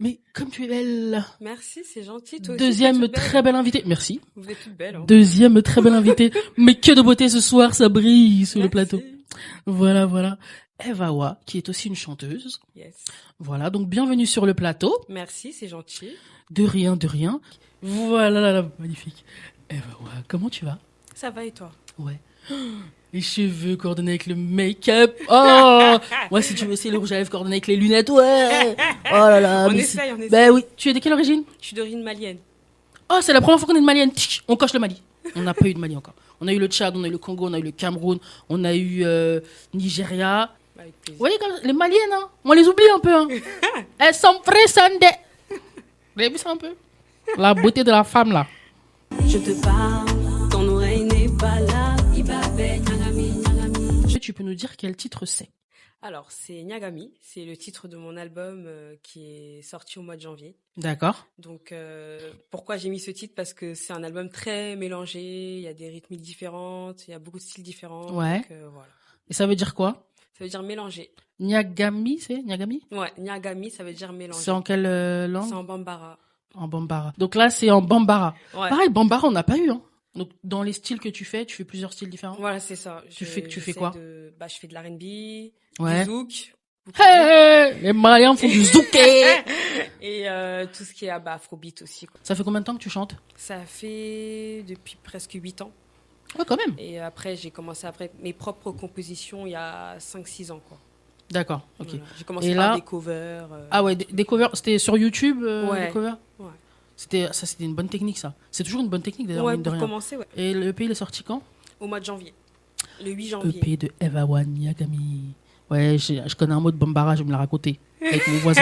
Mais comme tu es belle. Merci, c'est gentil. Toi aussi, Deuxième très belle invitée. Merci. Vous êtes toutes belles. Hein. Deuxième très belle invitée. Mais que de beauté ce soir, ça brille sur le plateau. Voilà, voilà. Eva Wa, qui est aussi une chanteuse. Yes. Voilà, donc bienvenue sur le plateau. Merci, c'est gentil. De rien, de rien. Voilà, là, magnifique. Eva Wa, comment tu vas? Ça va et toi? Ouais. Les cheveux coordonnés avec le make-up. Oh, moi, si tu veux, c'est le rouge à lèvres coordonné avec les lunettes. Ouais. Oh là là. On essaye. Ben oui. Tu es de quelle origine? Je suis d'origine malienne. Oh, c'est la première fois qu'on est de Malienne. On coche le Mali. On n'a pas eu de Mali encore. On a eu le Tchad, on a eu le Congo, on a eu le Cameroun, on a eu Nigeria. Avec plaisir. Vous voyez, les Maliennes, hein, on les oublie un peu. Hein. Elles sont pressantes. Vous avez vu ça un peu? La beauté de la femme, là. Je te parle, ton oreille n'est pas là. Tu peux nous dire quel titre c'est? Alors, c'est Nyagami. C'est le titre de mon album qui est sorti au mois de janvier. D'accord. Donc, pourquoi j'ai mis ce titre? Parce que c'est un album très mélangé. Il y a des rythmiques différentes. Il y a beaucoup de styles différents. Ouais. Donc, voilà. Et ça veut dire quoi? Ça veut dire mélanger. Nyagami, c'est Nyagami? Ouais, Nyagami, ça veut dire mélanger. C'est en quelle langue? C'est en Bambara. En Bambara. Donc là, c'est en Bambara. Ouais. Pareil, Bambara, on n'a pas eu. Hein. Donc, dans les styles que tu fais plusieurs styles différents? Voilà, c'est ça. Tu fais quoi? Je fais de l'R&B, ouais. du zouk. Hey, les Maliens font du zouk. Et tout ce qui est afrobeat aussi. Quoi. Ça fait combien de temps que tu chantes? Ça fait depuis presque 8 ans. Ouais, quand même. Et après, j'ai commencé mes propres compositions il y a 5-6 ans. Quoi. D'accord, ok. Voilà. J'ai commencé par des covers. Ah ouais, des covers. C'était sur YouTube, ouais. les covers? Ouais. C'était une bonne technique, ça. C'est toujours une bonne technique, d'ailleurs, ouais, mine de rien. Commencer, ouais. Et le EP, il est sorti quand? Au mois de janvier. Le 8 janvier. EP de Eva Wa Nyagami. Ouais, je connais un mot de Bambara, je vais me la raconter avec mon voisin.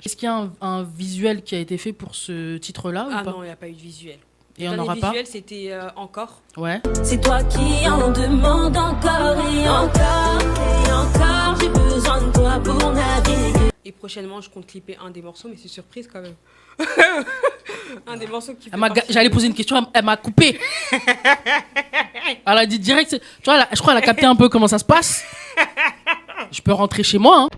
Est-ce qu'il y a un visuel qui a été fait pour ce titre-là ou pas? Non, il n'y a pas eu de visuel. Et on n'aura pas? Le visuel, c'était Encore. Ouais. C'est toi qui en demande encore et encore et encore. J'ai besoin de toi pour naviguer. Et prochainement, je compte clipper un des morceaux, mais c'est surprise quand même. Un des morceaux qui. J'allais poser une question, elle m'a coupé. Elle a dit direct. Tu vois, je crois qu'elle a capté un peu comment ça se passe. Je peux rentrer chez moi. Hein.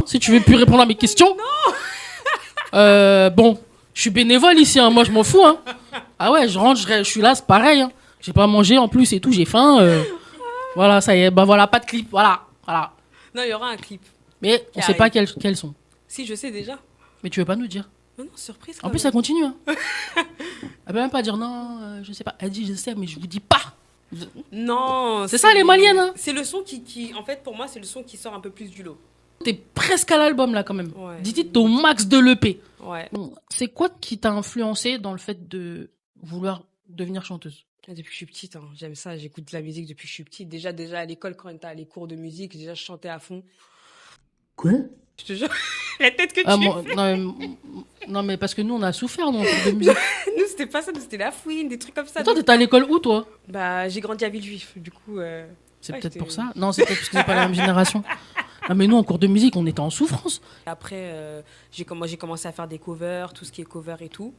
Si tu veux plus répondre à mes questions. Non. Bon, je suis bénévole ici. Hein. Moi, je m'en fous. Hein. Ah ouais, je rentre, je suis là, c'est pareil. Hein. J'ai pas mangé en plus et tout, j'ai faim. Voilà, ça y est. Bah voilà, pas de clip. Voilà. Non, il y aura un clip. Mais on sait pas quels sont. Si, je sais déjà. Mais tu veux pas nous dire? Non, surprise. En plus, ça continue. Hein. Elle peut même pas dire non, je sais pas. Elle dit je sais, mais je vous dis pas. Non. C'est ça les Maliennes. Hein. C'est le son qui, en fait, pour moi, c'est le son qui sort un peu plus du lot. T'es presque à l'album là quand même. Ouais. Dis-toi t'es au max de l'EP. Ouais. C'est quoi qui t'a influencé dans le fait de vouloir devenir chanteuse? Depuis que je suis petite, hein, j'aime ça. J'écoute de la musique depuis que je suis petite. Déjà à l'école, quand on était à les cours de musique, déjà je chantais à fond. Quoi? Je te jure, la tête que tu fais. Non, mais parce que nous, on a souffert dans le cours de musique. Nous, c'était pas ça, nous, c'était la fouine, des trucs comme ça. Et toi, t'étais à l'école où, toi? J'ai grandi à Villejuif, du coup... c'est peut-être pour ça? Non, c'est peut-être parce que c'est pas la même génération. Ah, mais nous, en cours de musique, on était en souffrance. Après, j'ai commencé à faire des covers, tout ce qui est cover et tout,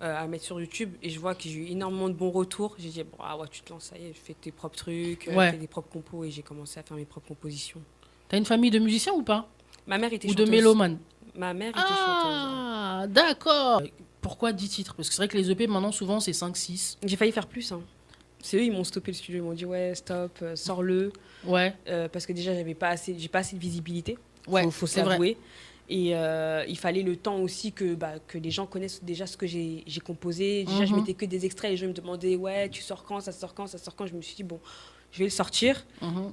à mettre sur YouTube. Et je vois que j'ai eu énormément de bons retours. J'ai dit, tu te lances, ça y est, fais tes propres trucs, fais des propres compos. Et j'ai commencé à faire mes propres compositions. T'as une famille de musiciens ou pas? Ma mère était chanteuse. Ou de mélomanes? Ma mère était chanteuse. Ah, d'accord. Pourquoi 10 titres? Parce que c'est vrai que les EP, maintenant, souvent, c'est 5-6. J'ai failli faire plus. Hein. C'est eux, ils m'ont stoppé le studio. Ils m'ont dit, ouais, stop, sors-le. Ouais. Parce que déjà, j'ai pas assez de visibilité. Ouais, faut se l'avouer. Et il fallait le temps aussi que les gens connaissent déjà ce que j'ai composé. Déjà, je mettais que des extraits. Les gens me demandaient, ouais, tu sors quand? Ça sort quand? Ça sort quand? Je me suis dit, bon, je vais le sortir.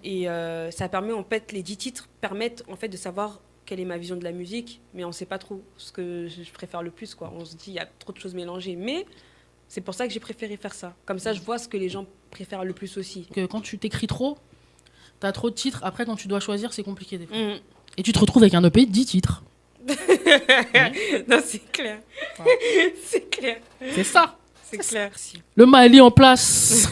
Et ça permet, en fait, les 10 titres permettent, en fait, de savoir quelle est ma vision de la musique. Mais on ne sait pas trop ce que je préfère le plus, quoi. On se dit, il y a trop de choses mélangées. Mais c'est pour ça que j'ai préféré faire ça. Comme ça, je vois ce que les gens préfèrent le plus aussi. Que quand tu t'écris trop, tu as trop de titres. Après, quand tu dois choisir, c'est compliqué des fois. Et tu te retrouves avec un EP de 10 titres. Non, c'est clair. Ah. C'est clair. C'est ça. C'est clair. Le Mali en place.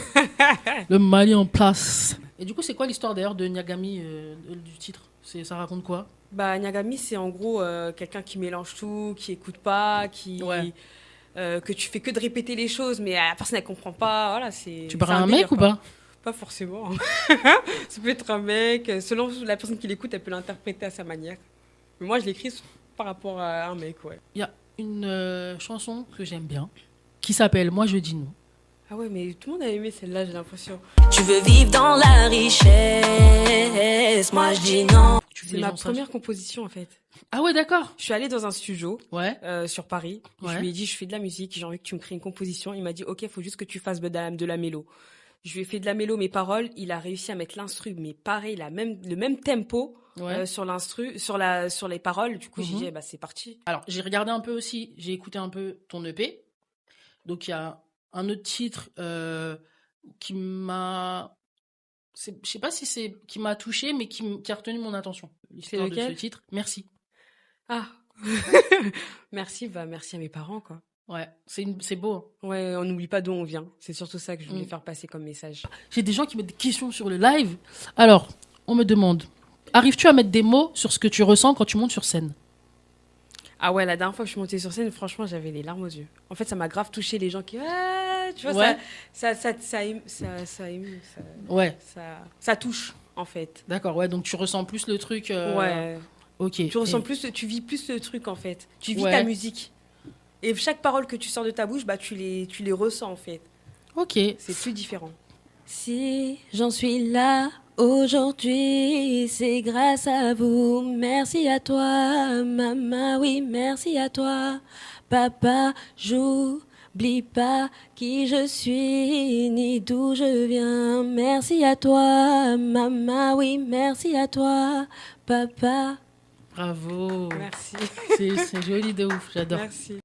Le Mali en place. Et du coup, c'est quoi l'histoire d'ailleurs de Nyagami, du titre? Ça raconte quoi? Nyagami, c'est en gros quelqu'un qui mélange tout, qui écoute pas, que tu fais que de répéter les choses, mais la personne, elle comprend pas. Voilà, tu parles à un mec ou pas? Pas forcément. Ça peut être un mec. Selon la personne qui l'écoute, elle peut l'interpréter à sa manière. Mais moi, je l'écris par rapport à un mec, ouais. Il y a une chanson que j'aime bien qui s'appelle Moi je dis non. Ah ouais, mais tout le monde a aimé celle-là, j'ai l'impression. Tu veux vivre dans la richesse, moi je dis non. C'est ma première composition, en fait. Ah ouais, d'accord. Je suis allée dans un studio Ouais. sur Paris. Ouais. Je lui ai dit, je fais de la musique, j'ai envie que tu me crées une composition. Il m'a dit, ok, il faut juste que tu fasses de la mélo. Je lui ai fait de la mélo, mes paroles. Il a réussi à mettre l'instru, mais pareil, le même tempo Ouais. sur l'instru, sur les paroles. Du coup, j'ai dit, eh ben, c'est parti. Alors, j'ai regardé un peu aussi, j'ai écouté un peu ton EP. Donc, il y a un autre titre qui m'a... Je sais pas si c'est qui m'a touché, mais qui a retenu mon attention. L'histoire de lequel ce titre. Merci. Ah, merci à mes parents, quoi. Ouais, c'est beau. Ouais, on n'oublie pas d'où on vient. C'est surtout ça que je voulais faire passer comme message. J'ai des gens qui mettent des questions sur le live. Alors, on me demande, arrives-tu à mettre des mots sur ce que tu ressens quand tu montes sur scène? Ah ouais, la dernière fois que je suis montée sur scène, franchement, j'avais les larmes aux yeux. En fait, ça m'a grave touché les gens qui, tu vois, Ouais. Ouais, ça touche, en fait. d'accord, ouais, donc tu ressens plus le truc. Ouais. Ok. Tu ressens plus, tu vis plus le truc, en fait. Tu vis Ouais. ta musique. Et chaque parole que tu sors de ta bouche, bah, tu les ressens, en fait. Ok. C'est plus différent. Si j'en suis là aujourd'hui, c'est grâce à vous. Merci à toi, maman, oui, merci à toi. Papa, j'oublie pas qui je suis, ni d'où je viens. Merci à toi, maman, oui, merci à toi. Papa. Bravo. Merci. C'est joli de ouf, j'adore. Merci.